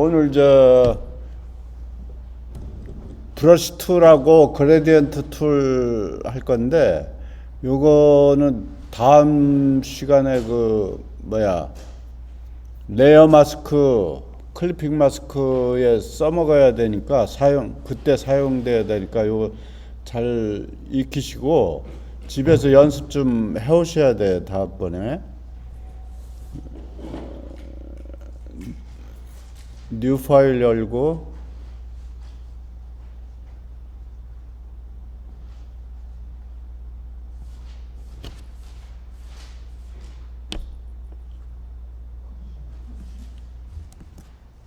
오늘 브러쉬 툴하고 그레디언트 툴 할 건데, 요거는 다음 시간에 레이어 마스크, 클리핑 마스크에 써먹어야 되니까 그때 사용돼야 되니까 요거 잘 익히시고 집에서 연습 좀 해오셔야 돼. 다음번에 뉴 파일 열고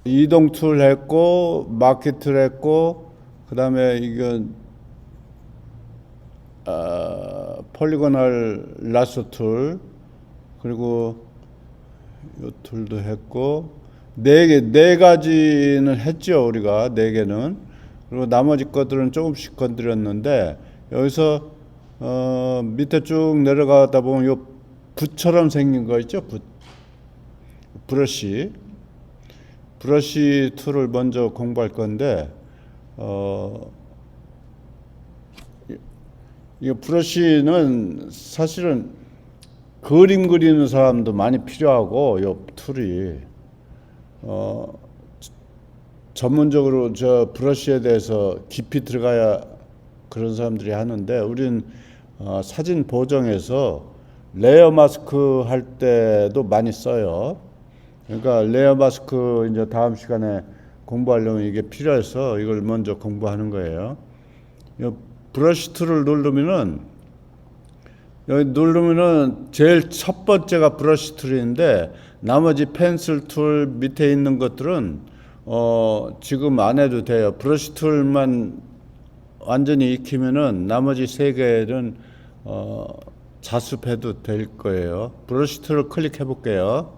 이동 툴 했고 마켓 툴 했고, 그 다음에 이건 폴리고널 라소 툴, 그리고 이 툴도 했고, 네 가지는 했죠. 우리가 네 개는. 그리고 나머지 것들은 조금씩 건드렸는데, 여기서 밑에 쭉 내려가다 보면 요 붓처럼 생긴 거 있죠. 브러쉬 툴을 먼저 공부할 건데, 이 브러쉬는 사실은 그림 그리는 사람도 많이 필요하고, 이 툴이 전문적으로 브러쉬에 대해서 깊이 들어가야 그런 사람들이 하는데, 우리는 사진 보정에서 레이어 마스크 할 때도 많이 써요. 그러니까 레이어 마스크 이제 다음 시간에 공부하려면 이게 필요해서 이걸 먼저 공부하는 거예요. 이 브러쉬 툴을 누르면은 제일 첫 번째가 브러쉬 툴인데, 나머지 펜슬 툴 밑에 있는 것들은 지금 안 해도 돼요. 브러쉬 툴만 완전히 익히면은 나머지 세 개는 자습해도 될 거예요. 브러쉬 툴을 클릭해 볼게요.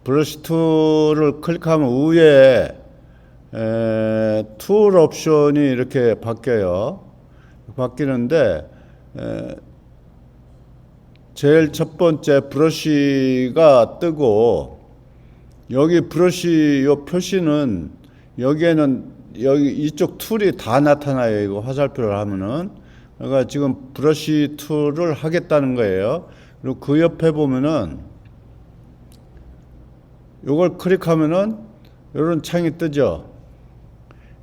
브러쉬 툴을 클릭하면 위에 툴 옵션이 이렇게 바뀌는데, 제일 첫 번째 브러쉬가 뜨고, 여기 브러쉬 요 표시는 여기에는 여기 이쪽 툴이 다 나타나요. 이거 화살표를 하면은. 그러니까 지금 브러쉬 툴을 하겠다는 거예요. 그리고 그 옆에 보면은 요걸 클릭하면은 이런 창이 뜨죠.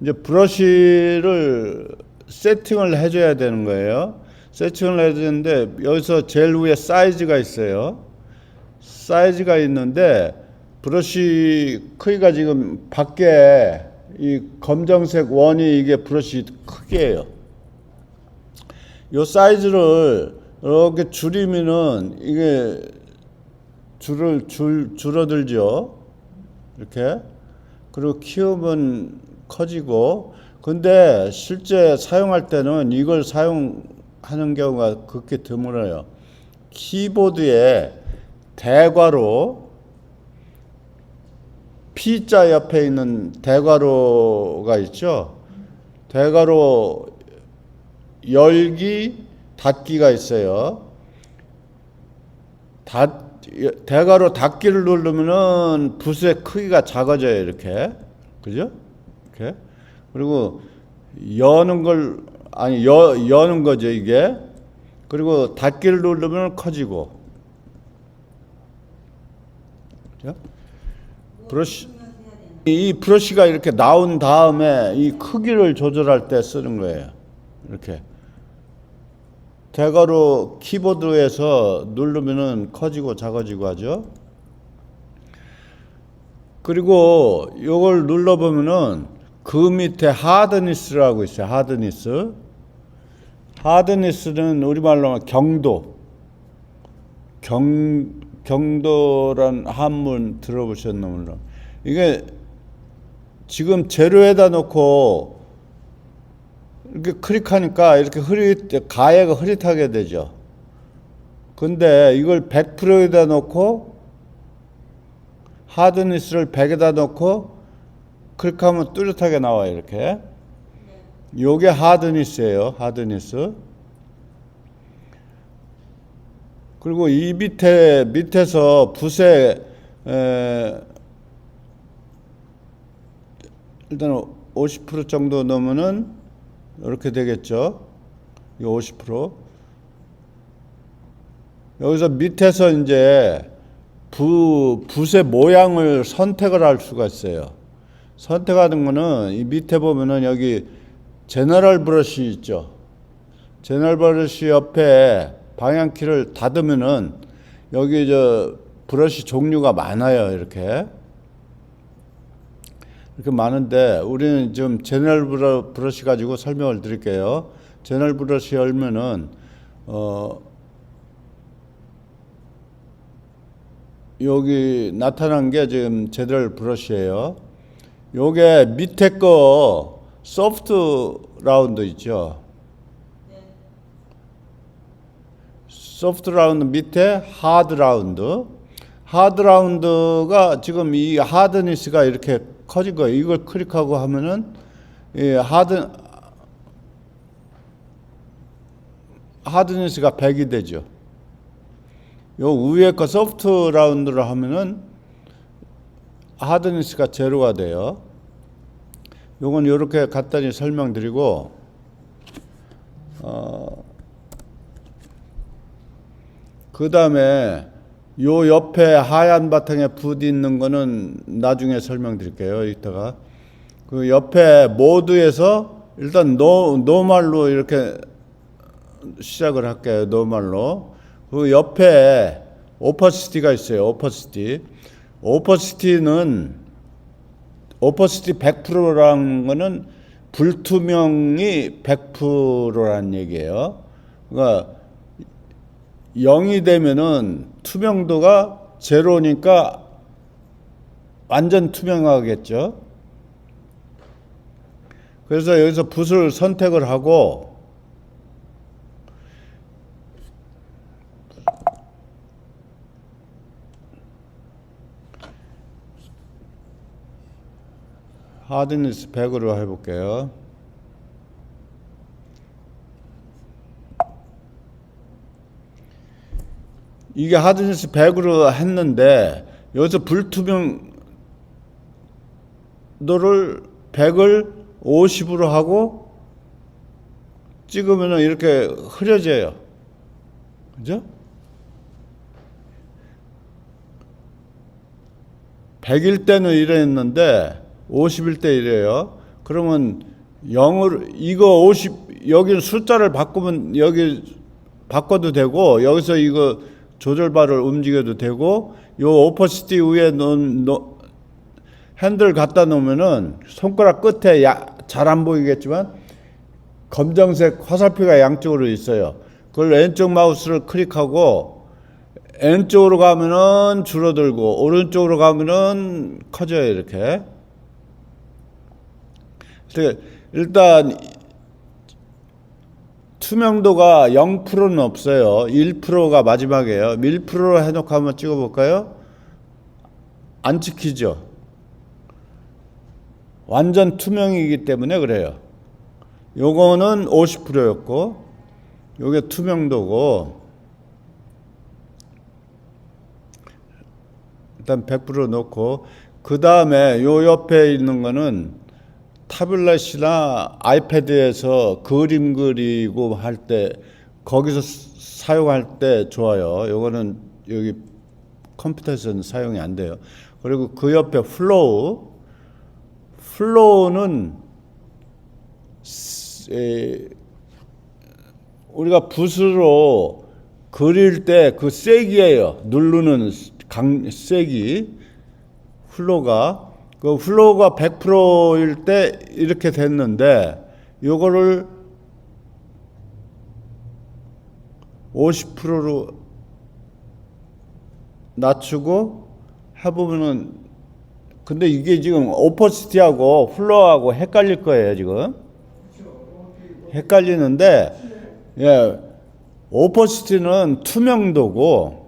이제 브러쉬를 세팅을 해줘야 되는 거예요. 세팅을 해야 되는데, 여기서 제일 위에 사이즈가 있어요. 사이즈가 있는데, 브러쉬 크기가 지금 밖에 이 검정색 원이 이게 브러쉬 크기예요. 이 사이즈를 이렇게 줄이면은 이게 줄어들죠. 이렇게. 그리고 키우면 커지고. 근데 실제 사용할 때는 이걸 사용하는 경우가 극히 드물어요. 키보드에 대괄호, P자 옆에 있는 대괄호가 있죠. 대괄호 열기, 닫기가 있어요. 대괄호 닫기를 누르면은 붓의 크기가 작아져요. 이렇게. 그죠? 이렇게. 그리고 여는 거죠, 이게. 그리고 닫기를 누르면 커지고. 그죠? 이 브러쉬가 이렇게 나온 다음에 이 크기를 조절할 때 쓰는 거예요. 이렇게. 대괄호 키보드에서 누르면은 커지고 작아지고 하죠. 그리고 이걸 눌러보면은 그 밑에 하드니스라고 있어요. 하드니스는 우리말로 경도란 한문 들어보셨나 몰라. 이게 지금 재료에다 놓고 이렇게 클릭하니까 이렇게 가해가 흐릿하게 되죠. 근데 이걸 100%에다 놓고, 하드니스를 100에다 놓고 클릭하면 뚜렷하게 나와요. 이렇게. 요게 하드니스예요. 하드니스. 그리고 이 밑에서 붓에 일단 50% 정도 넣으면은 이렇게 되겠죠. 이 50%. 여기서 밑에서 이제 붓의 모양을 선택을 할 수가 있어요. 선택하는 거는 이 밑에 보면은 여기 제너럴 브러쉬 있죠. 제너럴 브러쉬 옆에 방향키를 닫으면은 여기 저 브러쉬 종류가 많아요. 이렇게 많은데 우리는 지금 제너럴 브러쉬 가지고 설명을 드릴게요. 제너럴 브러쉬 열면은 여기 나타난 게 지금 제너럴 브러쉬예요. 요게 밑에 거 소프트 라운드 있죠. 소프트 라운드 밑에 하드 라운드. 하드 라운드가 지금 이 하드니스가 이렇게 커진 거예요. 이걸 클릭하고 하면은 이 하드니스가 100이 되죠. 요 위에 거 소프트 라운드로 하면은 하드니스가 제로가 돼요. 요건 요렇게 간단히 설명드리고 그 다음에 요 옆에 하얀 바탕에 붓 있는 거는 나중에 설명드릴게요. 이따가 그 옆에 모드에서 일단 노멀로 이렇게 시작을 할게요. 노멀로. 그 옆에 오퍼시티가 있어요. 오퍼시티 100%라는 거는 불투명이 100%라는 얘기예요. 그러니까 0이 되면은 투명도가 제로니까 완전 투명하겠죠. 그래서 여기서 붓을 선택을 하고 하드니스 100으로 해볼게요. 이게 하드니스 100으로 했는데 여기서 불투명도를 100을 50으로 하고 찍으면 이렇게 흐려져요. 그죠? 100일 때는 이랬는데 50일 때 이래요. 그러면 0으로 이거 50 여기는 숫자를 바꾸면 여기 바꿔도 되고 여기서 이거 조절바를 움직여도 되고 요 오퍼시티 위에 핸들 갖다 놓으면은 손가락 끝에 잘 안 보이겠지만 검정색 화살표가 양쪽으로 있어요. 그걸 왼쪽 마우스를 클릭하고 왼쪽으로 가면은 줄어들고 오른쪽으로 가면은 커져요. 이렇게. 일단 투명도가 0%는 없어요. 1%가 마지막이에요. 1%로 해놓고 한번 찍어볼까요? 안 찍히죠. 완전 투명이기 때문에 그래요. 요거는 50%였고 요게 투명도고 일단 100% 놓고 그 다음에 요 옆에 있는 거는 타블렛이나 아이패드에서 그림 그리고 할 때 거기서 사용할 때 좋아요. 요거는 여기 컴퓨터에서는 사용이 안 돼요. 그리고 그 옆에 플로우는 우리가 붓으로 그릴 때 그 세기예요. 누르는 세기. 플로우가 그 플로우가 100%일 때 이렇게 됐는데 요거를 50%로 낮추고 해보면은 근데 이게 지금 오퍼시티하고 플로우하고 헷갈릴 거예요. 지금 헷갈리는데 예, 오퍼시티는 투명도고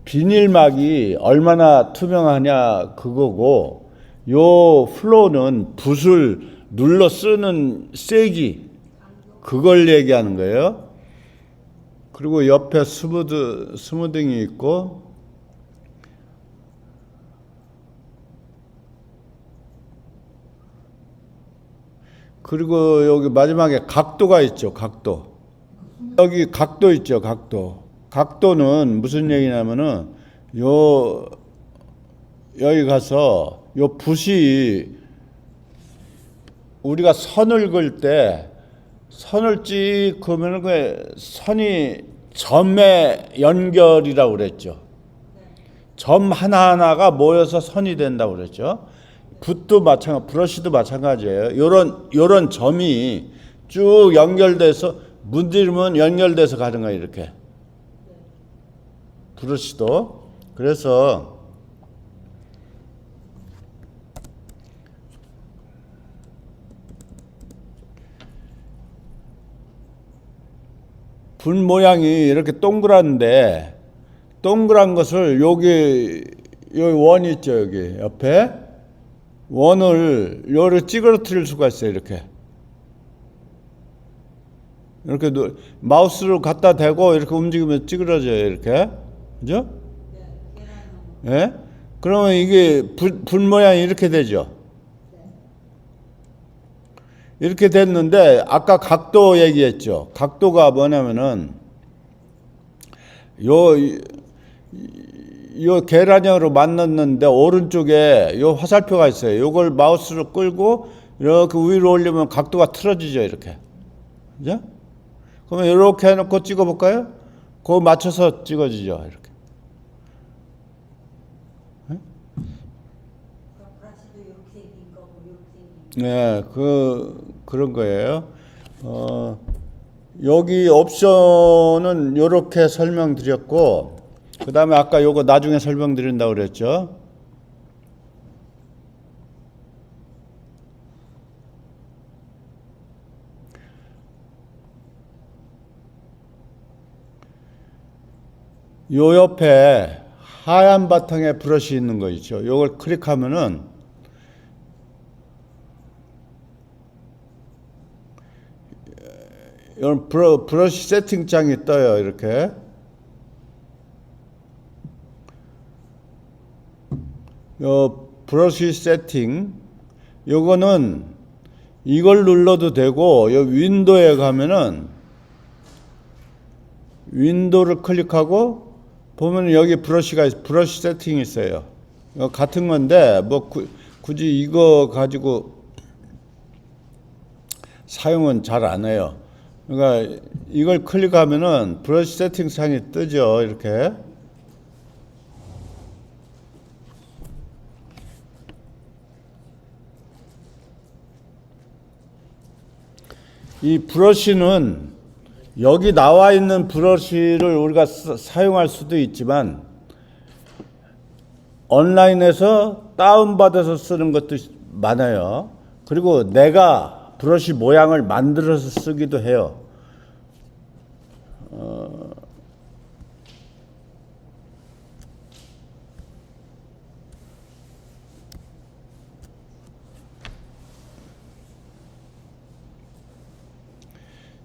비닐막이 얼마나 투명하냐 그거고 요 플로우는 붓을 눌러 쓰는 세기 그걸 얘기하는 거예요. 그리고 옆에 스무딩이 있고 그리고 여기 마지막에 각도가 있죠. 각도. 여기 각도 있죠. 각도. 각도는 무슨 얘기냐면은 요 여기 가서 요 붓이 우리가 선을 그을 때 선을 찍 그러면 그 선이 점의 연결이라고 그랬죠. 점 하나하나가 모여서 선이 된다고 그랬죠. 붓도 마찬가지, 브러쉬도 마찬가지예요. 요런 점이 쭉 연결돼서 문지르면 연결돼서 가는 거예요, 이렇게. 브러쉬도. 그래서 붓 모양이 이렇게 동그란데 동그란 것을 여기 원 있죠, 여기 옆에 원을 요를 찌그러뜨릴 수가 있어요. 이렇게 마우스를 갖다 대고 이렇게 움직이면 찌그러져요. 이렇게. 그죠? 예? 그러면 이게 붓 모양이 이렇게 되죠. 이렇게 됐는데 아까 각도 얘기했죠. 각도가 뭐냐면은 요 계란형으로 만났는데 오른쪽에 요 화살표가 있어요. 요걸 마우스로 끌고 이렇게 위로 올리면 각도가 틀어지죠. 이렇게. 그죠? 그러면 이렇게 해놓고 찍어볼까요? 그거 맞춰서 찍어지죠. 이렇게. 네, 그런 거예요. 여기 옵션은 이렇게 설명드렸고, 그 다음에 아까 요거 나중에 설명드린다고 그랬죠. 요 옆에 하얀 바탕에 브러쉬 있는 거 있죠. 요걸 클릭하면은 이런 브러쉬 세팅창이 떠요. 이렇게. 요 브러쉬 세팅, 요거는 이걸 눌러도 되고, 요 윈도우에 가면은 윈도우를 클릭하고 보면 여기 브러쉬 세팅이 있어요. 이거 같은 건데 뭐 굳이 이거 가지고 사용은 잘 안 해요. 그러니까 이걸 클릭하면은 브러쉬 세팅 창이 뜨죠. 이렇게. 이 브러쉬는 여기 나와 있는 브러쉬를 우리가 사용할 수도 있지만 온라인에서 다운받아서 쓰는 것도 많아요. 그리고 내가 브러쉬 모양을 만들어서 쓰기도 해요.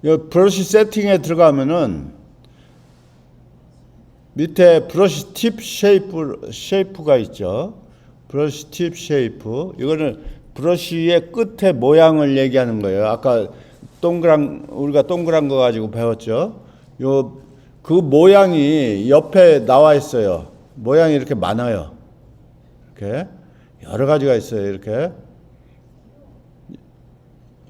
이 브러쉬 세팅에 들어가면은 밑에 브러쉬 팁 쉐이프가 있죠. 브러쉬 팁 쉐이프. 이거는 브러쉬의 끝에 모양을 얘기하는 거예요. 아까 우리가 동그란 거 가지고 배웠죠. 그 모양이 옆에 나와 있어요. 모양이 이렇게 많아요. 이렇게. 여러 가지가 있어요. 이렇게.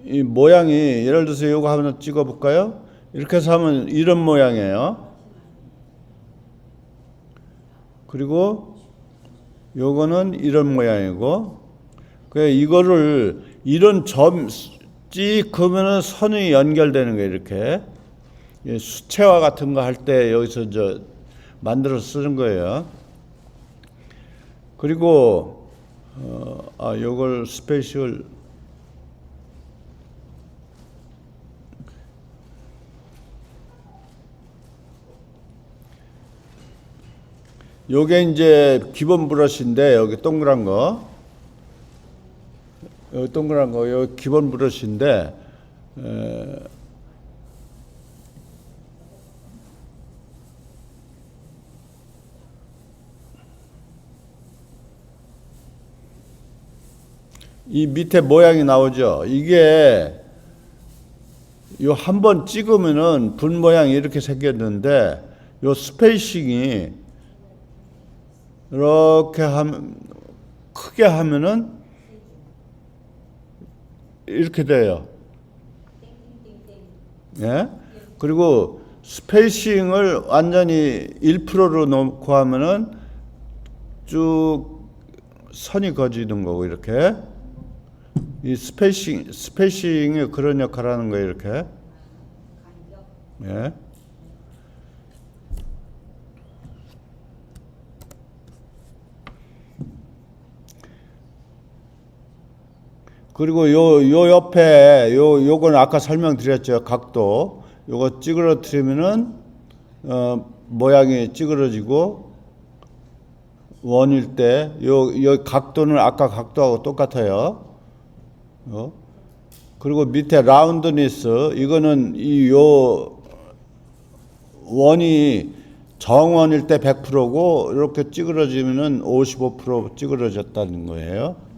이 모양이 예를 들어서 이거 한번 찍어 볼까요? 이렇게 해서 하면 이런 모양이에요. 그리고 요거는 이런 모양이고, 이거를 이런 점 찍 그러면은 선이 연결되는 거예요. 이렇게 수채화 같은 거 할 때 여기서 만들어서 쓰는 거예요. 그리고 요걸 스페셜 요게 이제 기본 브러쉬인데 여기 동그란 거 여기 기본 브러쉬인데 이 밑에 모양이 나오죠. 이게 요 한 번 찍으면은 분 모양이 이렇게 생겼는데 요 스페이싱이 이렇게 하면 크게 하면은 이렇게 돼요. 예? 그리고 스페이싱을 완전히 1%로 놓고 하면은 쭉 선이 그어지는 거고 이렇게 이 스페이싱이 그런 역할을 하는 거예요 이렇게. 예. 그리고 요 옆에 요건 아까 설명드렸죠. 각도. 요거 찌그러뜨리면은 모양이 찌그러지고 원일 때 요 각도는 아까 각도하고 똑같아요. 그리고 밑에 라운드니스 이거는 요 원이 정원일 때 100%고 이렇게 찌그러지면은 55% 찌그러졌다는 거예요.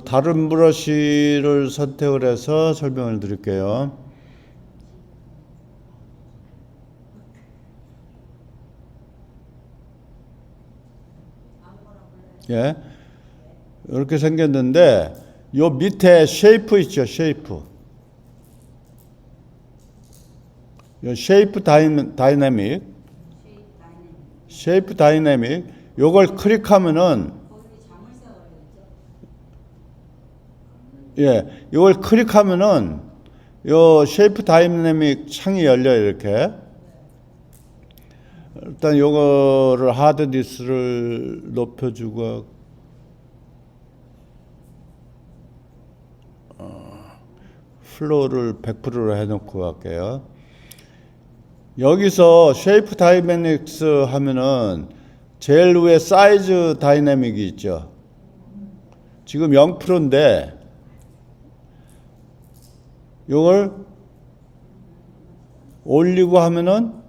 다른 브러쉬를 선택을 해서 설명을 드릴게요. 예. 이렇게 생겼는데, 요 밑에 쉐이프 있죠, 쉐이프. 요 쉐이프 다이내믹. 쉐이프 다이내믹. 요걸 클릭하면은, 예, 이걸 클릭하면은 요 쉐이프 다이내믹 창이 열려요 이렇게. 일단 요거를 하드디스를 높여주고 플로우를 100%로 해놓고 갈게요. 여기서 쉐이프 다이내믹스 하면은 제일 위에 사이즈 다이내믹이 있죠. 지금 0%인데 요걸 올리고 하면은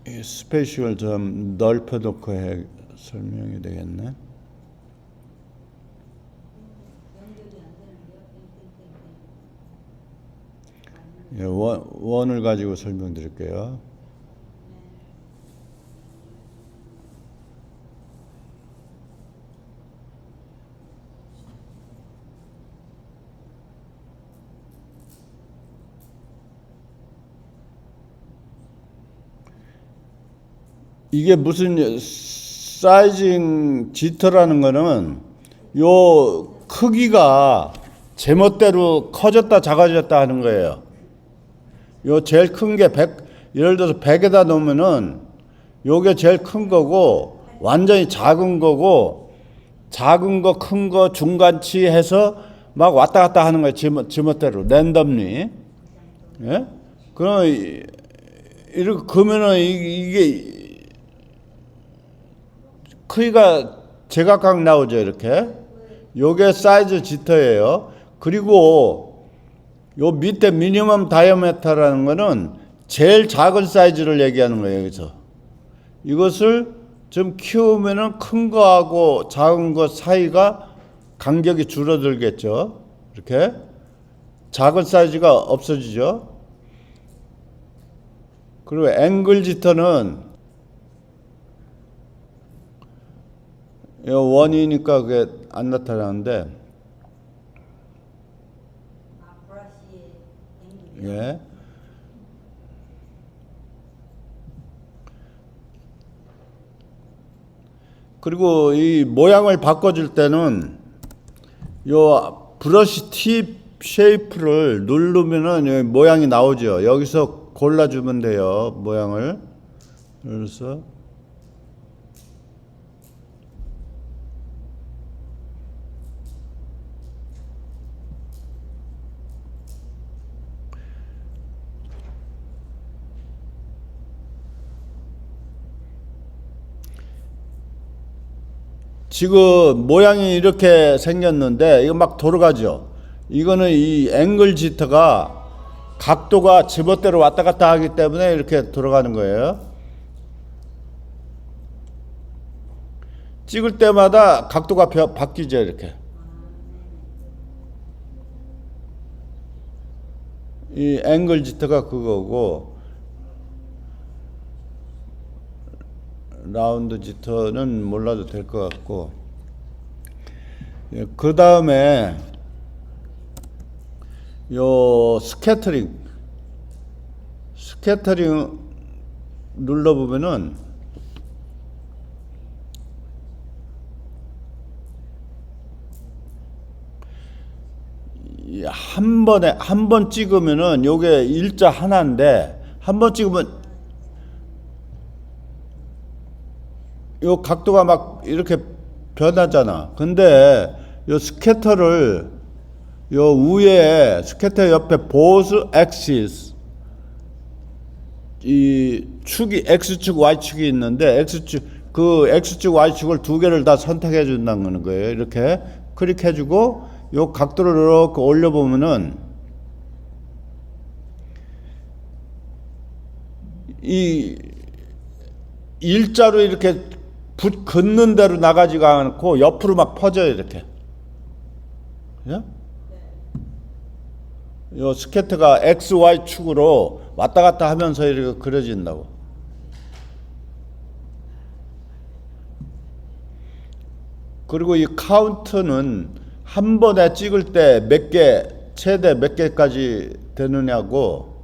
이 스페이싱을 좀 넓혀 놓고 설명이 되겠네. 예, 원을 가지고 설명드릴게요. 이게 무슨 사이징 지터라는 거는 요 크기가 제멋대로 커졌다 작아졌다 하는 거예요. 요 제일 큰 게 100, 예를 들어서 100에다 놓으면은 요게 제일 큰 거고 완전히 작은 거고 작은 거, 큰 거, 중간치 해서 막 왔다 갔다 하는 거예요. 제멋대로 랜덤리. 예? 그럼 이렇게 그러면은 이게 크기가 제각각 나오죠 이렇게. 요게 사이즈 지터예요. 그리고 요 밑에 미니멈 다이아메터라는 거는 제일 작은 사이즈를 얘기하는 거예요 여기서. 이것을 좀 키우면은 큰 거하고 작은 거 사이가 간격이 줄어들겠죠. 이렇게 작은 사이즈가 없어지죠. 그리고 앵글 지터는 원이니까 그게 안 나타나는데, 예. 그리고 이 모양을 바꿔줄 때는 요 브러쉬 팁 쉐이프를 누르면은 모양이 나오죠. 여기서 골라주면 돼요, 모양을. 그래서 지금 모양이 이렇게 생겼는데 이거 막 돌아가죠. 이거는 이 앵글 지터가 각도가 제멋대로 왔다 갔다 하기 때문에 이렇게 돌아가는 거예요. 찍을 때마다 각도가 바뀌죠, 이렇게. 이 앵글 지터가 그거고, 라운드 지터는 몰라도 될 것 같고, 그 다음에 요 스캐터링 눌러보면은 한 번 찍으면은 요게 일자 하나인데 한 번 찍으면 요 각도가 막 이렇게 변하잖아. 근데 요 스캐터를 요 위에 스캐터 옆에 보스 엑시스 이 축이 X축 Y축이 있는데 그 X축 Y축을 두 개를 다 선택해 준다는 거예요. 이렇게 클릭해 주고 요 각도를 이렇게 올려 보면은 이 일자로 이렇게 긋는 대로 나가지가 않고 옆으로 막 퍼져요, 이렇게. 그죠? 요 스케트가 X, Y 축으로 왔다 갔다 하면서 이렇게 그려진다고. 그리고 이 카운트는 한 번에 찍을 때 몇 개, 최대 몇 개까지 되느냐고,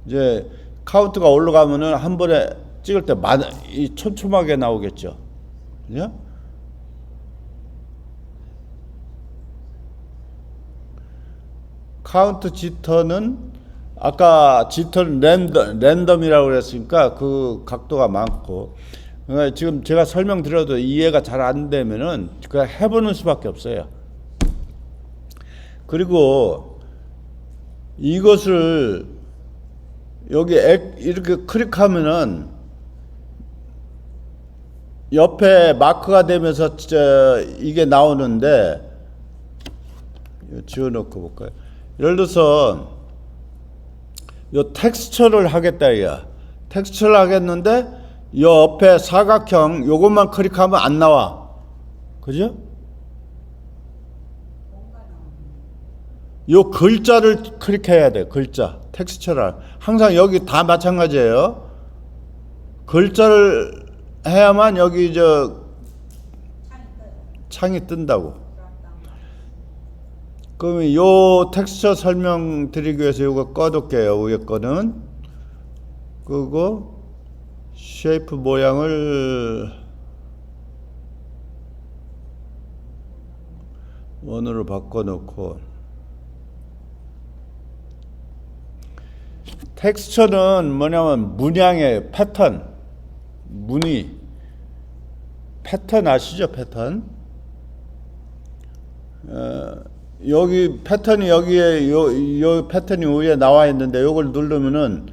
이제 카운트가 올라가면은 한 번에 찍을 때 촘촘하게 나오겠죠. 그죠? 카운트 지터는 아까 지터는 랜덤이라고 그랬으니까 그 각도가 많고, 그러니까 지금 제가 설명드려도 이해가 잘 안 되면은 그냥 해보는 수밖에 없어요. 그리고 이것을 여기 이렇게 클릭하면은 옆에 마크가 되면서 이게 나오는데, 지워놓고 볼까요? 예를 들어서 요 텍스처를 하겠다 이야. 텍스처를 하겠는데 요 옆에 사각형 요것만 클릭하면 안 나와. 그죠? 요 글자를 클릭해야 돼. 글자. 텍스처를. 항상 여기 다 마찬가지예요. 글자를 해야만 여기 창이 뜬다고. 그러면 요 텍스처 설명드리기 위해서 이거 꺼둘게요. 위에 거는. 그리고 쉐이프 모양을 원으로 바꿔놓고, 텍스처는 뭐냐면 문양의 패턴, 무늬, 패턴 아시죠? 패턴. 여기 패턴이 여기에 요 패턴이 위에 나와 있는데 요걸 누르면은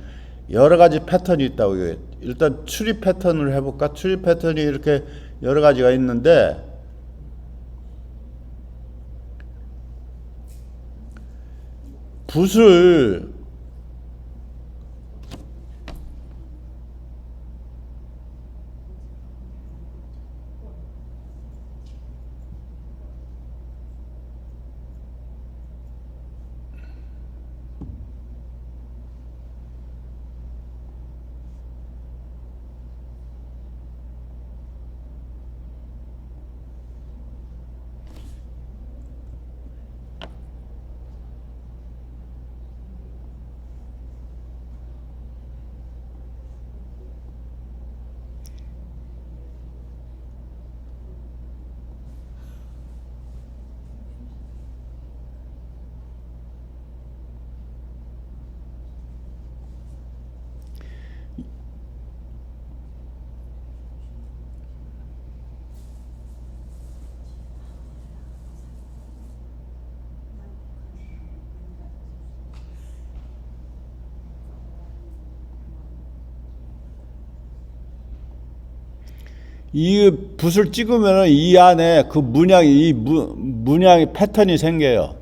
여러 가지 패턴이 있다고. 일단 추리 패턴을 해볼까? 추리 패턴이 이렇게 여러 가지가 있는데, 붓을 이 붓을 찍으면은 이 안에 그 문양이, 문양이 패턴이 생겨요.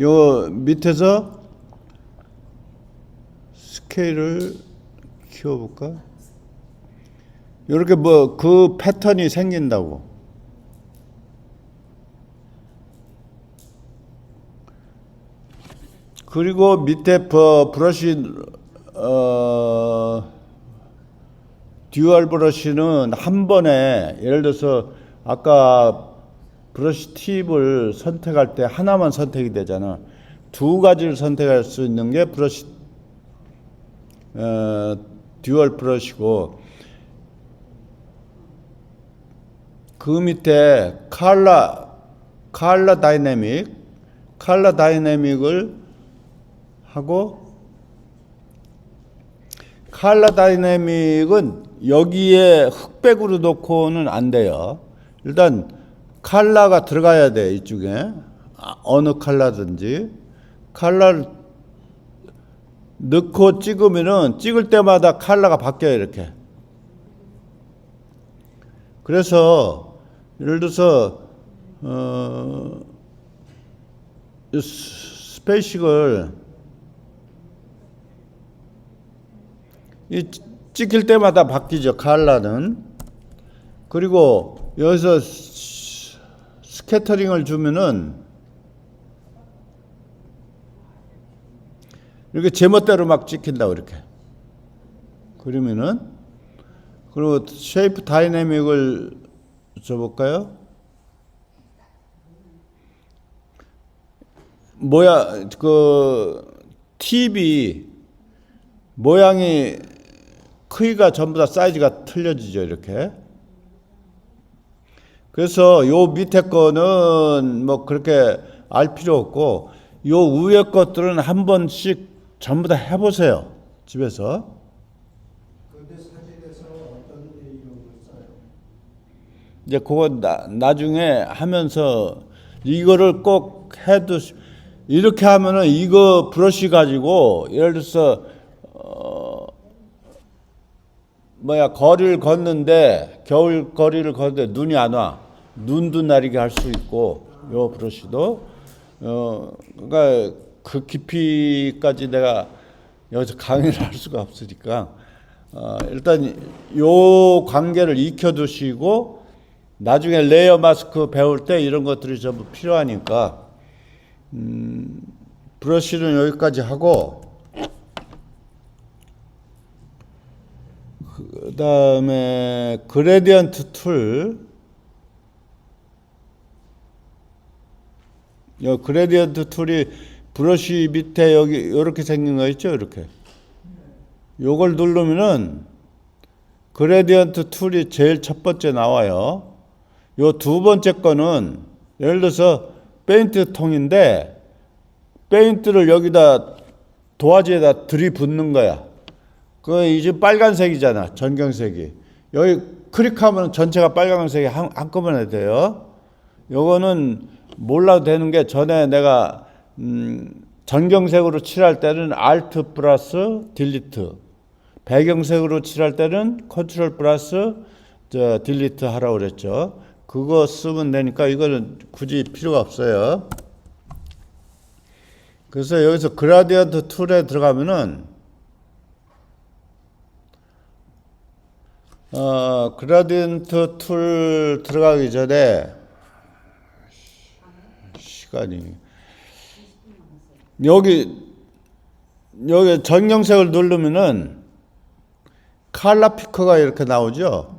요 밑에서 스케일을 키워볼까? 이렇게 뭐 그 패턴이 생긴다고. 그리고 밑에 브러쉬, 듀얼 브러쉬는 한 번에, 예를 들어서 아까 브러쉬 팁을 선택할 때 하나만 선택이 되잖아. 두 가지를 선택할 수 있는 게 브러쉬 듀얼 브러쉬고, 그 밑에 컬러 다이내믹을 하고, 컬러 다이내믹은 여기에 흑백으로 놓고는 안 돼요. 일단 컬러가 들어가야 돼. 이쪽에 어느 컬러든지 컬러를 넣고 찍으면은 찍을 때마다 컬러가 바뀌어요. 이렇게. 그래서 예를 들어서 스페이식을 찍힐 때마다 바뀌죠. 컬러는. 그리고 여기서 스캐터링을 주면은 이렇게 제멋대로 막 찍힌다고 이렇게. 그러면은, 그리고 쉐이프 다이내믹을 줘볼까요? 팁이 모양이 크기가 전부 다 사이즈가 틀려지죠. 이렇게. 그래서 요 밑에 거는 뭐 그렇게 알 필요 없고, 요 위에 것들은 한 번씩 전부 다 해보세요. 집에서. 근데 사진에서 어떤 내용을 써요? 이제 그거 나중에 하면서 이거를 꼭 이렇게 하면은 이거 브러쉬 가지고 예를 들어서 거리를 걷는데, 겨울 거리를 걷는데 눈이 안 와. 눈도 내리게 할 수 있고, 요 브러쉬도. 그러니까 그 깊이까지 내가 여기서 강의를 할 수가 없으니까, 일단 요 관계를 익혀두시고, 나중에 레이어 마스크 배울 때 이런 것들이 전부 필요하니까, 브러쉬는 여기까지 하고, 그 다음에 그레디언트 툴, 요 그레디언트 툴이 브러쉬 밑에 여기 이렇게 생긴 거 있죠? 이렇게. 요걸 누르면은 그레디언트 툴이 제일 첫 번째 나와요. 요 두 번째 거는 예를 들어서 페인트 통인데, 페인트를 여기다 도화지에다 들이붓는 거야. 그 이제 빨간색이잖아. 전경색이. 여기 클릭하면 전체가 빨간색이 한꺼번에 돼요. 요거는 몰라도 되는 게, 전에 내가 전경색으로 칠할 때는 Alt 플러스 딜리트, 배경색으로 칠할 때는 컨트롤 플러스 딜리트 하라고 그랬죠. 그거 쓰면 되니까 이거는 굳이 필요가 없어요. 그래서 여기서 그라디언트 툴에 들어가면은 그라디언트 툴 들어가기 전에 시간이, 여기 전경색을 누르면은 컬러 피커가 이렇게 나오죠.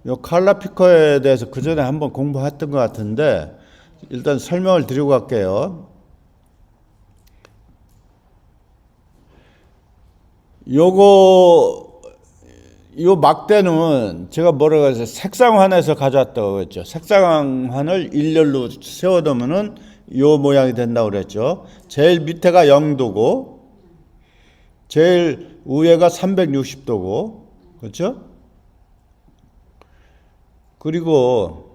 이 컬러 피커에 대해서 그 전에 한번 공부했던 것 같은데, 일단 설명을 드리고 갈게요. 요 막대는 제가 뭐라고 해서 색상환에서 가져왔다고 했죠. 색상환을 일렬로 세워두면은 요 모양이 된다고 그랬죠. 제일 밑에가 0도고, 제일 위에가 360도고, 그렇죠? 그리고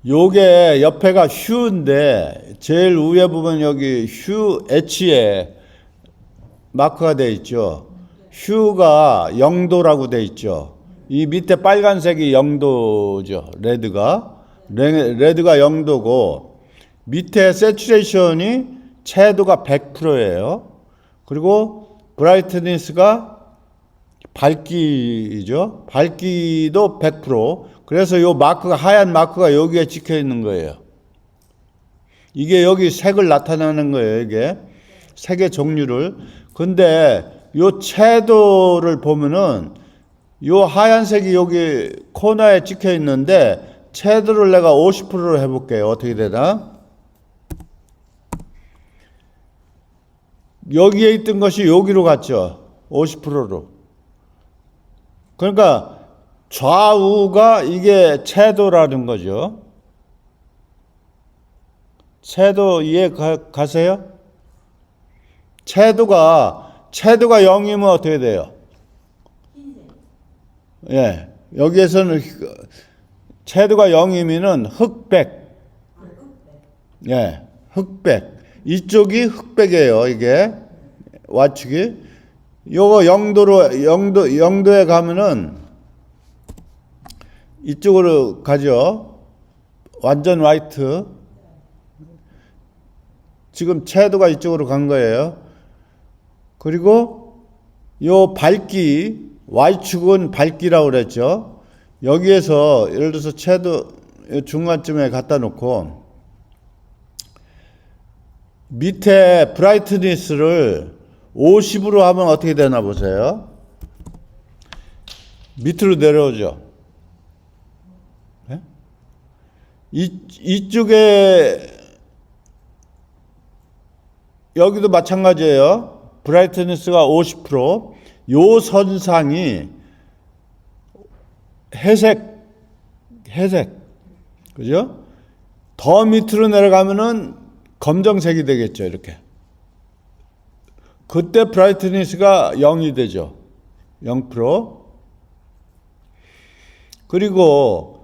요게 옆에가 휴인데 제일 위에 보면 여기 휴 H에 마크가 돼 있죠. 휴가 0도라고 돼 있죠. 이 밑에 빨간색이 0도죠. 레드가 0도고 밑에 세츄레이션이 채도가 100%예요. 그리고 브라이트니스가 밝기죠. 밝기도 100%. 그래서 요 마크가 하얀 마크가 여기에 찍혀 있는 거예요. 이게 여기 색을 나타내는 거예요. 이게 색의 종류를. 근데 요 채도를 보면은 요 하얀색이 여기 코너에 찍혀 있는데 채도를 내가 50%로 해볼게요. 어떻게 되나? 여기에 있던 것이 여기로 갔죠. 50%로. 그러니까 좌우가 이게 채도라는 거죠. 채도 이해 가세요? 채도가 0이면 어떻게 돼요? 예. 여기에서는 채도가 0이면은 흑백. 예. 흑백. 이쪽이 흑백이에요, 이게. 와축이. 요거 0도에 가면은 이쪽으로 가죠. 완전 화이트. 지금 채도가 이쪽으로 간 거예요. 그리고 요 밝기, Y축은 밝기라고 그랬죠. 여기에서 예를 들어서 채도 중간쯤에 갖다 놓고 밑에 브라이트니스를 50으로 하면 어떻게 되나 보세요. 밑으로 내려오죠. 네? 이쪽에 여기도 마찬가지예요. 브라이트니스가 50%. 요 선상이 회색. 그죠? 더 밑으로 내려가면은 검정색이 되겠죠, 이렇게. 그때 브라이트니스가 0이 되죠. 0%. 그리고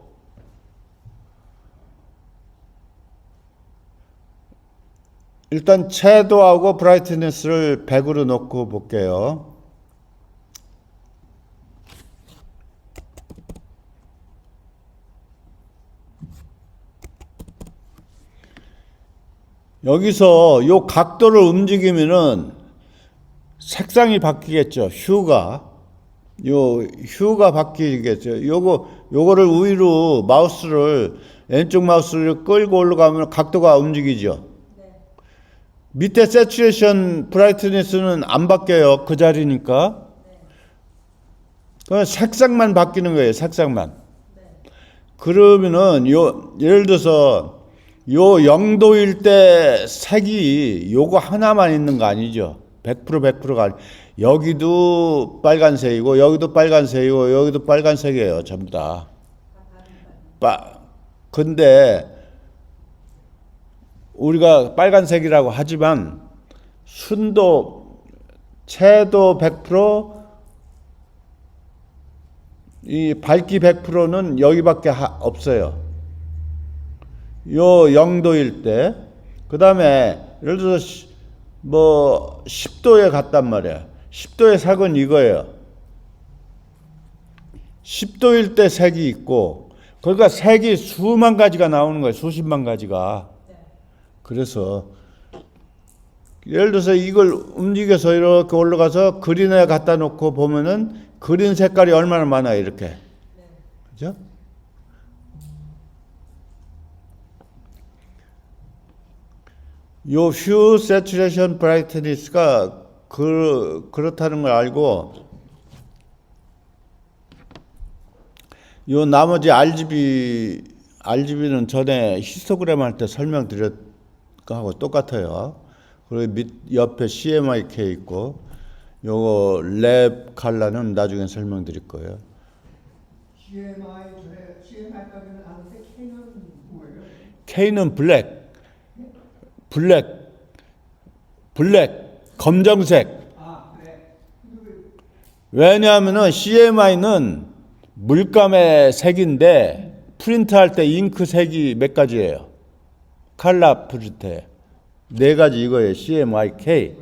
일단 채도하고 브라이트니스를 100으로 놓고 볼게요. 여기서 요 각도를 움직이면은 색상이 바뀌겠죠. 휴가 바뀌겠죠. 요거를 위로 왼쪽 마우스를 끌고 올라가면 각도가 움직이죠. 네. 밑에 세츄레이션 브라이트니스는 안 바뀌어요. 그 자리니까. 네. 색상만 바뀌는 거예요. 색상만. 네. 그러면은 예를 들어서 요 0도일 때 색이 요거 하나만 있는 거 아니죠. 100%가 아니. 여기도 빨간색이고 여기도 빨간색이고 여기도 빨간색이에요. 전부 다. 근데 우리가 빨간색이라고 하지만 채도 100%, 이 밝기 100%는 여기밖에 없어요. 요 0도일 때. 그 다음에 예를 들어서 10도에 갔단 말이야. 10도의 색은 이거예요. 10도일 때 색이 있고, 그러니까 색이 수만 가지가 나오는 거예요. 수십만 가지가. 그래서 예를 들어서 이걸 움직여서 이렇게 올라가서 그린에 갖다 놓고 보면은 그린 색깔이 얼마나 많아요. 이렇게. 그죠? 요 휴 세츄레이션 브라이트니스가 그렇다는 걸 알고, 요 나머지 RGB는 전에 히스토그램 할 때 설명드렸 거하고 똑같아요. 그리고 옆에 CMYK 있고, 요거 랩 컬러는 나중에 설명드릴 거예요. CMY까지는 아는데 K는 뭐예요? K는 블랙, 검정색. 왜냐하면은 CMY는 물감의 색인데 프린트할 때 잉크 색이 몇 가지예요? 칼라 프린트 네 가지 이거예요. CMYK.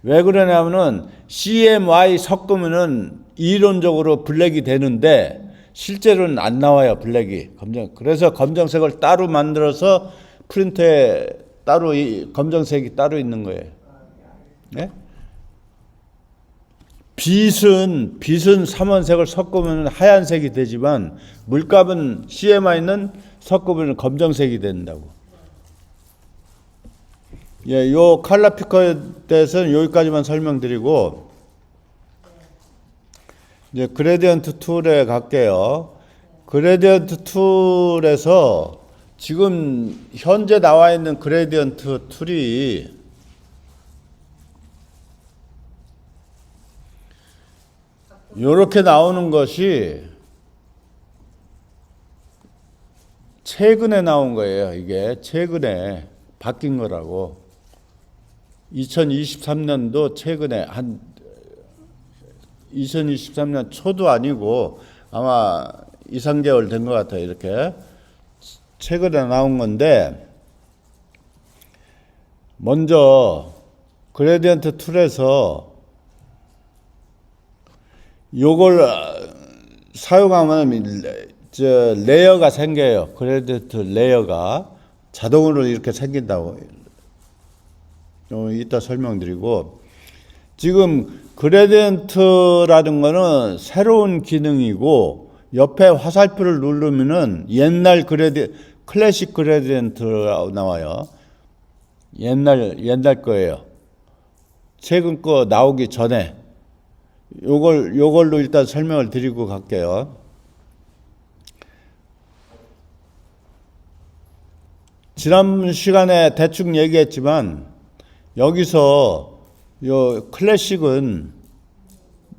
왜 그러냐면은 CMY 섞으면은 이론적으로 블랙이 되는데 실제로는 안 나와요. 블랙이 그래서 검정색을 따로 만들어서 프린트에 따로 검정색이 따로 있는 거예요. 네? 빛은 삼원색을 섞으면 하얀색이 되지만 물값은 CMY는 섞으면 검정색이 된다고. 예, 요 칼라 피커에 대해서는 여기까지만 설명드리고 이제 그레디언트 툴에 갈게요. 그레디언트 툴에서 지금 현재 나와 있는 그레디언트 툴이 이렇게 나오는 것이 최근에 나온 거예요. 이게 최근에 바뀐 거라고. 2023년도 최근에 한 2023년 초도 아니고 아마 2, 3개월 된 것 같아요. 이렇게 최근에 나온 건데 먼저 그레디언트 툴에서 요걸 사용하면 레이어가 생겨요. 그레디언트 레이어가 자동으로 이렇게 생긴다고. 이따 설명드리고 지금 그레디언트라는 거는 새로운 기능이고 옆에 화살표를 누르면은 옛날 클래식 그레디언트라고 나와요. 옛날 거예요. 최근 거 나오기 전에 요걸로 일단 설명을 드리고 갈게요. 지난 시간에 대충 얘기했지만 여기서 요 클래식은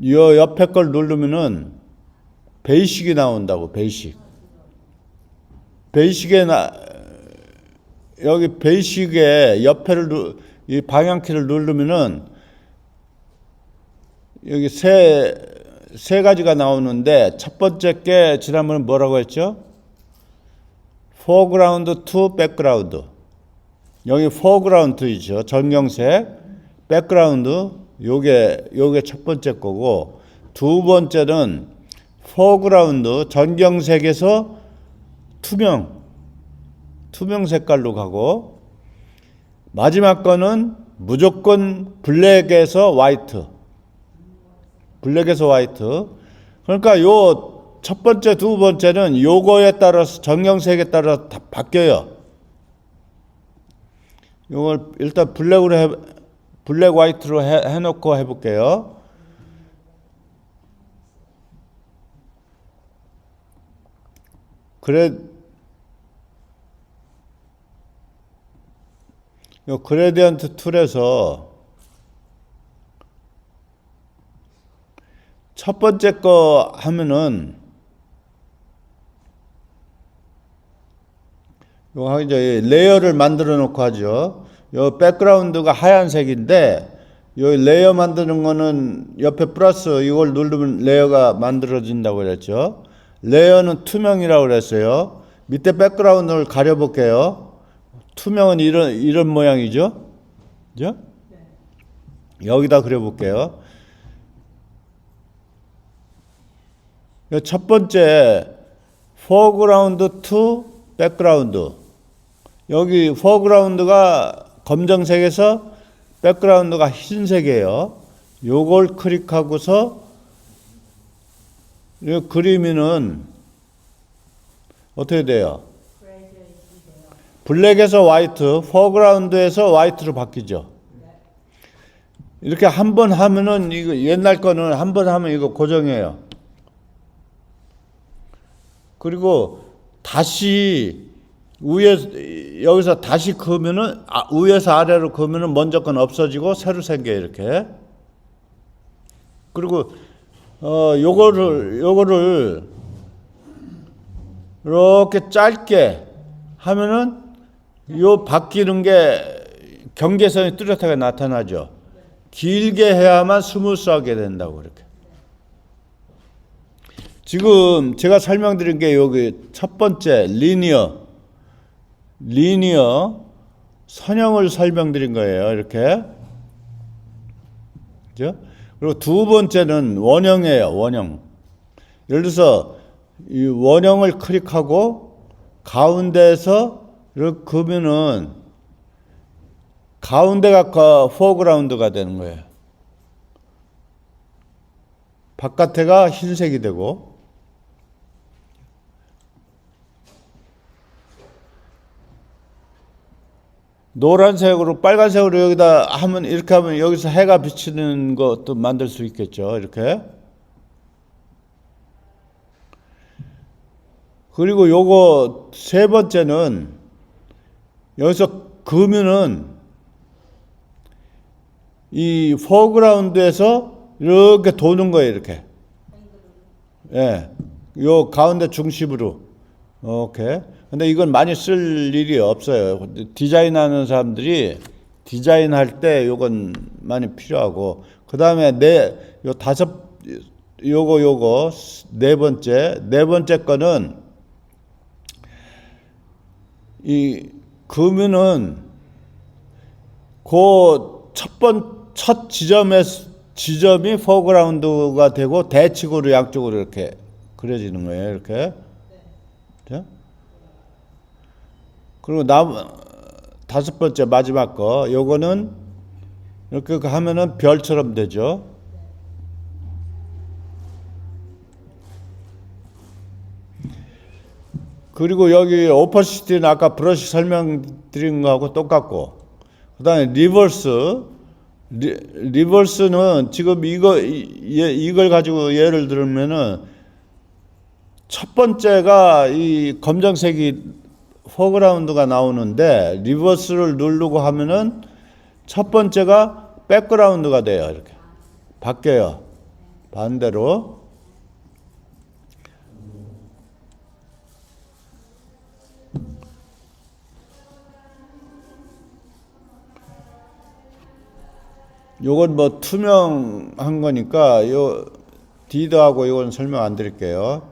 요 옆에 걸 누르면은 베이식이 나온다고. 베이식에 여기 베이식에 옆에를 이 방향키를 누르면은 여기 세 가지가 나오는데 첫 번째 게 지난번에 뭐라고 했죠? foreground to background. 여기 foreground이죠. 전경색. background 요게 첫 번째 거고 두 번째는 foreground 전경색에서 투명 색깔로 가고 마지막 거는 무조건 블랙에서 화이트. 그러니까 요 첫 번째, 두 번째는 요거에 따라서 전경색에 따라 다 바뀌어요. 요걸 일단 블랙 화이트로 해놓고 해볼게요. 요 그레디언트 툴에서 첫 번째 거 하면은 요 이제 레이어를 만들어 놓고 하죠. 요 백그라운드가 하얀색인데 요 레이어 만드는 거는 옆에 플러스 이걸 누르면 레이어가 만들어진다고 그랬죠. 레이어는 투명이라고 그랬어요. 밑에 백그라운드를 가려 볼게요. 투명은 이런 모양이죠. 그죠? 여기다 그려 볼게요. 첫 번째 foreground to background. 여기 foreground가 검정색에서 백그라운드가 흰색이에요. 요걸 클릭하고서 이 그리면은 어떻게 돼요? 블랙에서 화이트, 포그라운드에서 화이트로 바뀌죠. 이렇게 한 번 하면은 이거 옛날 거는 한 번 하면 이거 고정해요. 그리고 다시 여기서 다시 그으면은 위에서 아래로 그으면은 먼저 건 없어지고 새로 생겨 이렇게. 그리고 요거를 이렇게 짧게 하면은 요 바뀌는 게 경계선이 뚜렷하게 나타나죠. 길게 해야만 스무스하게 된다고 그렇게. 지금 제가 설명드린 게 여기 첫 번째 리니어 선형을 설명드린 거예요. 이렇게. 그죠? 그리고 두 번째는 원형이에요. 원형. 예를 들어서 이 원형을 클릭하고 가운데에서 이렇게 그으면은 가운데가 포그라운드가 되는 거예요. 바깥에가 흰색이 되고, 노란색으로 빨간색으로 여기다 하면, 이렇게 하면 여기서 해가 비치는 것도 만들 수 있겠죠. 이렇게. 그리고 요거 세 번째는 여기서 그으면은 이 포그라운드에서 이렇게 도는 거예요. 이렇게. 예. 요 가운데 중심으로. 오케이. 근데 이건 많이 쓸 일이 없어요. 디자인하는 사람들이 디자인할 때 요건 많이 필요하고, 그 다음에 요거 네 번째 거는 그러면은 첫 지점이 포그라운드가 되고 대칭으로 양쪽으로 이렇게 그려지는 거예요. 이렇게. 자? 그리고 다섯 번째 마지막 거, 요거는 이렇게 하면은 별처럼 되죠. 그리고 여기 오퍼시티는 아까 브러쉬 설명드린 거하고 똑같고, 그 다음에 리버스는 지금 이걸 가지고 예를 들면은 첫 번째가 이 검정색이 포그라운드가 나오는데, 리버스를 누르고 하면은 첫 번째가 백그라운드가 돼요. 이렇게 바뀌어요. 반대로. 요건 뭐 투명한 거니까 요 디드하고 이건 설명 안 드릴게요.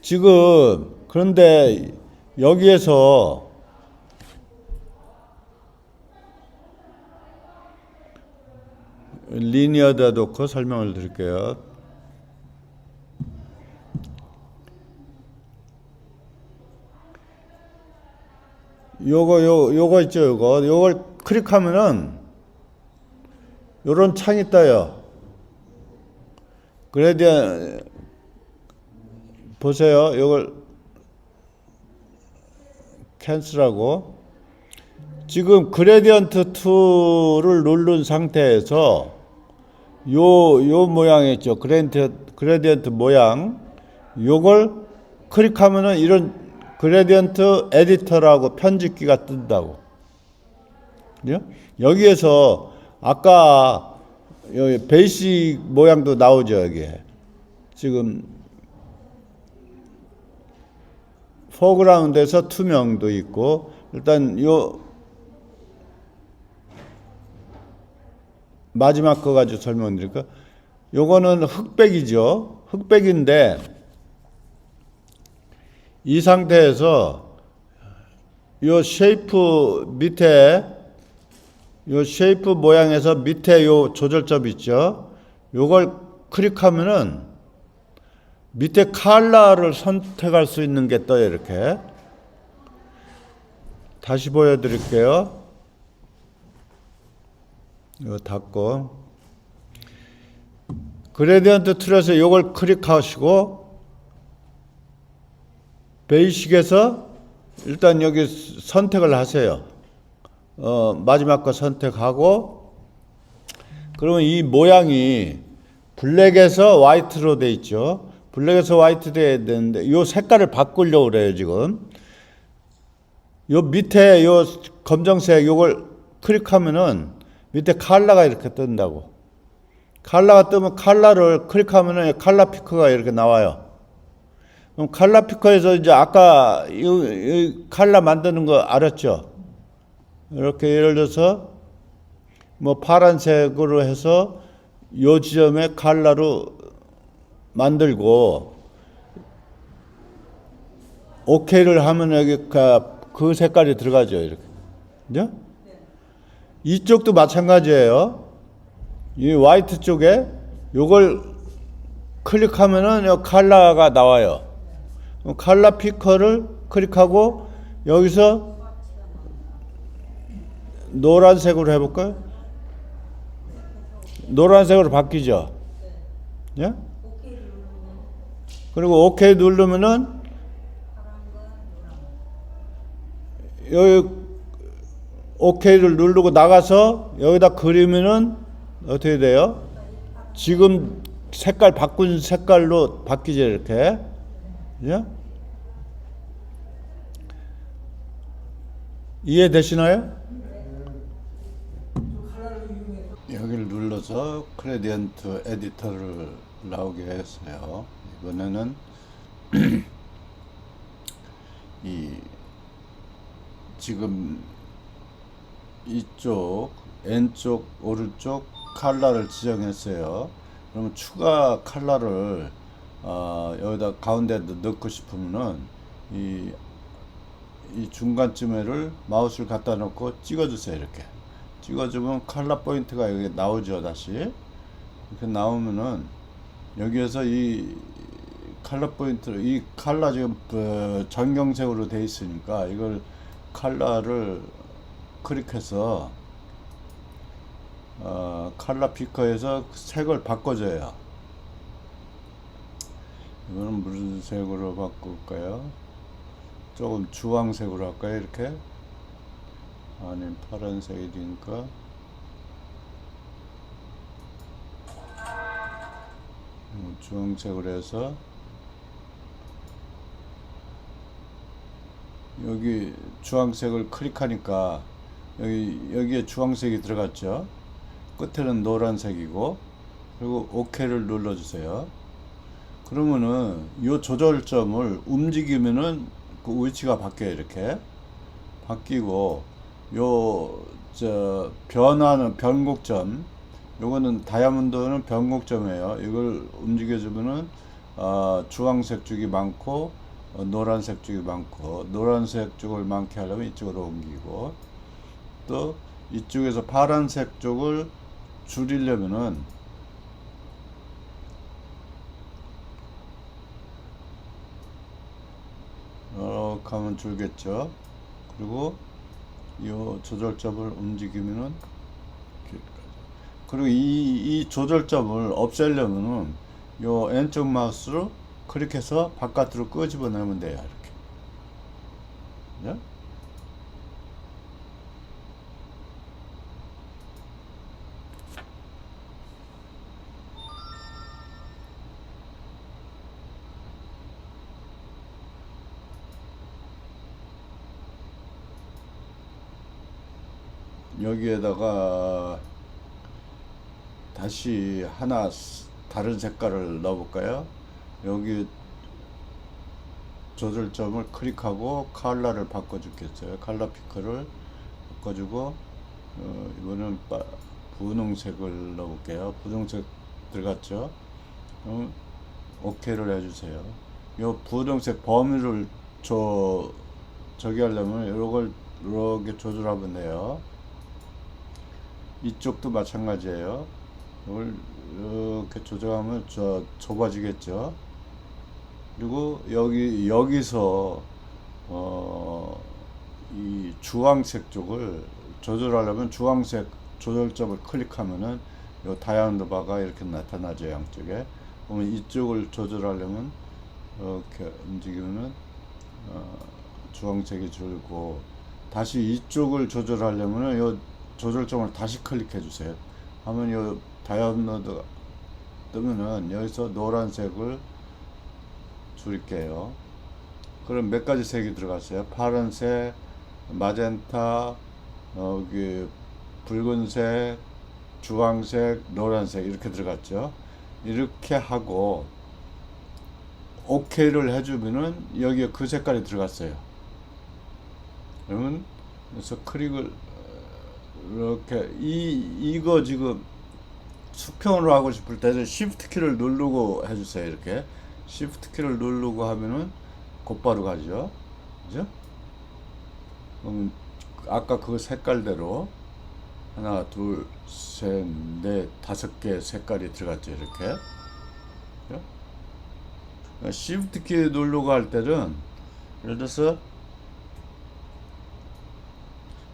지금 그런데 여기에서 리니어다 놓고 설명을 드릴게요. 요거 있죠. 요걸 클릭하면은 요런 창이 떠요. 그래디언트 보세요. 요걸 캔슬하고, 지금 그레디언트 2를 누른 상태에서 요 모양 있죠. 그레디언트 모양, 요걸 클릭하면은 이런 그레디언트 에디터라고 편집기가 뜬다고. 여기에서 아까 여기 베이직 모양도 나오죠. 여기에 지금 포그라운드에서 투명도 있고, 일단 요 마지막 거 가지고 설명드릴까? 요거는 흑백이죠. 흑백인데 이 상태에서 요 쉐이프 밑에, 요 쉐이프 모양에서 밑에 요 조절점 있죠. 요걸 클릭하면은 밑에 컬러를 선택할 수 있는 게 떠요. 이렇게. 다시 보여드릴게요. 이거 닫고, 그레디언트 툴에서 이걸 클릭하시고 베이직에서 일단 여기 선택을 하세요. 마지막 거 선택하고, 그러면 이 모양이 블랙에서 화이트로 돼 있죠. 블랙에서 화이트 돼야 되는데 이 색깔을 바꾸려고 그래요. 지금 요 밑에 요 검정색 요걸 클릭하면은 밑에 컬러가 이렇게 뜬다고. 컬러가 뜨면 컬러를 클릭하면은 컬러 피커가 이렇게 나와요. 그럼 컬러 피커에서 이제 아까 이 컬러 만드는 거 알았죠? 이렇게 예를 들어서 뭐 파란색으로 해서 요 지점에 컬러로 만들고 오케이를 하면 여기 그 색깔이 들어가죠. 이렇게. 그죠? 이쪽도 마찬가지예요. 이 화이트 쪽에 요걸 클릭하면은 요 컬러가 나와요. 컬러 피커를 클릭하고 여기서 노란색으로 해볼까요? 노란색으로 바뀌죠. 예? 그리고 오케이 누르면은 여기 오케이를 누르고 나가서 여기다 그리면은 어떻게 돼요? 지금 색깔 바꾼 색깔로 바뀌죠. 이렇게. 예? 이해되시나요? 여기를 눌러서 그레디언트 에디터를 나오게 했어요. 이번에는 이 지금 이쪽 왼쪽 오른쪽 컬러를 지정했어요. 그러면 추가 컬러를 여기다 가운데 넣고 싶으면은 이 중간쯤에를 마우스를 갖다 놓고 찍어주세요. 이렇게 찍어주면 컬러 포인트가 여기 나오죠. 다시 이렇게 나오면은 여기에서 이 컬러 포인트를 이 컬러 지금 전경색으로 돼 있으니까 이걸 컬러를 클릭해서 컬러 피커에서 색을 바꿔줘요. 이거는 무슨 색으로 바꿀까요? 조금 주황색으로 할까요? 이렇게? 아니 파란색이니까 주황색으로 해서 여기 주황색을 클릭하니까 여기에 주황색이 들어갔죠. 끝에는 노란색이고 그리고 OK를 눌러주세요. 그러면은 이 조절점을 움직이면은 그 위치가 바뀌어요. 이렇게 바뀌고 변화는 변곡점, 요거는 다이아몬드는 변곡점이에요. 이걸 움직여주면은 주황색 쪽이 많고 노란색 쪽이 많고 노란색 쪽을 많게 하려면 이쪽으로 옮기고 또 이쪽에서 파란색 쪽을 줄이려면은 이렇게 하면 줄겠죠. 그리고 이 조절점을 움직이면은 그리고 이 조절점을 없애려면은 요 왼쪽 마우스로 클릭해서 바깥으로 끄집어 내면 돼요. 이렇게. 네? 여기에다가 다시 하나 다른 색깔을 넣어볼까요? 여기 조절점을 클릭하고 컬러를 바꿔주겠어요. 컬러 피커를 바꿔주고 이번엔 분홍색을 넣어볼게요. 분홍색 들어갔죠? OK를 해주세요. 이 분홍색 범위를 저기 하려면 이걸 이렇게 조절하면 돼요. 이쪽도 마찬가지예요. 이걸 이렇게 조정하면 좁아지겠죠. 그리고 여기서 이 주황색 쪽을 조절하려면 주황색 조절점을 클릭하면은 이 다이아몬드 바가 이렇게 나타나죠. 양쪽에. 그러면 이쪽을 조절하려면 이렇게 움직이면은 주황색이 줄고 다시 이쪽을 조절하려면은 요 조절점을 다시 클릭해 주세요. 하면 요 다이아몬드가 뜨면은 여기서 노란색을 줄일게요. 그럼 몇 가지 색이 들어갔어요. 파란색, 마젠타, 여기 붉은색, 주황색, 노란색 이렇게 들어갔죠. 이렇게 하고 OK를 해주면은 여기에 그 색깔이 들어갔어요. 그러면 그래서 클릭을 이렇게 이거 지금 수평으로 하고 싶을 때는 Shift 키를 누르고 해주세요. 이렇게 Shift 키를 누르고 하면은 곧바로 가죠. 그죠? 그럼 아까 그 색깔대로 하나, 둘, 셋, 넷, 5개 색깔이 들어갔죠. 이렇게. 그죠? Shift 키 누르고 할 때는 예를 들어서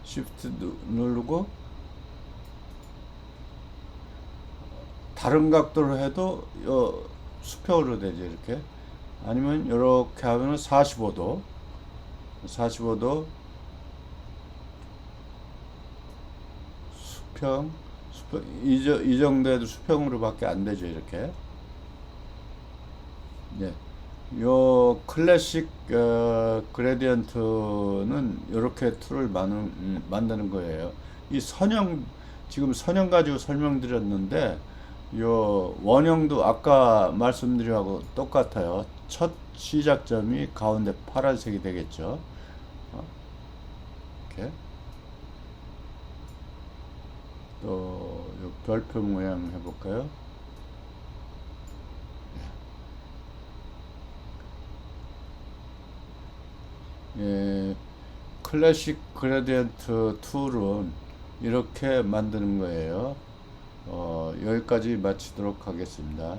Shift 누르고 다른 각도로 해도 수평으로 되죠. 이렇게. 아니면 이렇게 하면은 45도 수평 이 정도에도 수평으로밖에 안 되죠. 이렇게. 네. 요 클래식 그레디언트는 이렇게 툴을 만드는 거예요. 이 선형 지금 선형 가지고 설명드렸는데 요 원형도 아까 말씀드린 거하고 똑같아요. 첫 시작점이 가운데 파란색이 되겠죠. 이렇게 또 요 별표 모양 해볼까요? 예, 클래식 그레디언트 툴은 이렇게 만드는 거예요. 여기까지 마치도록 하겠습니다.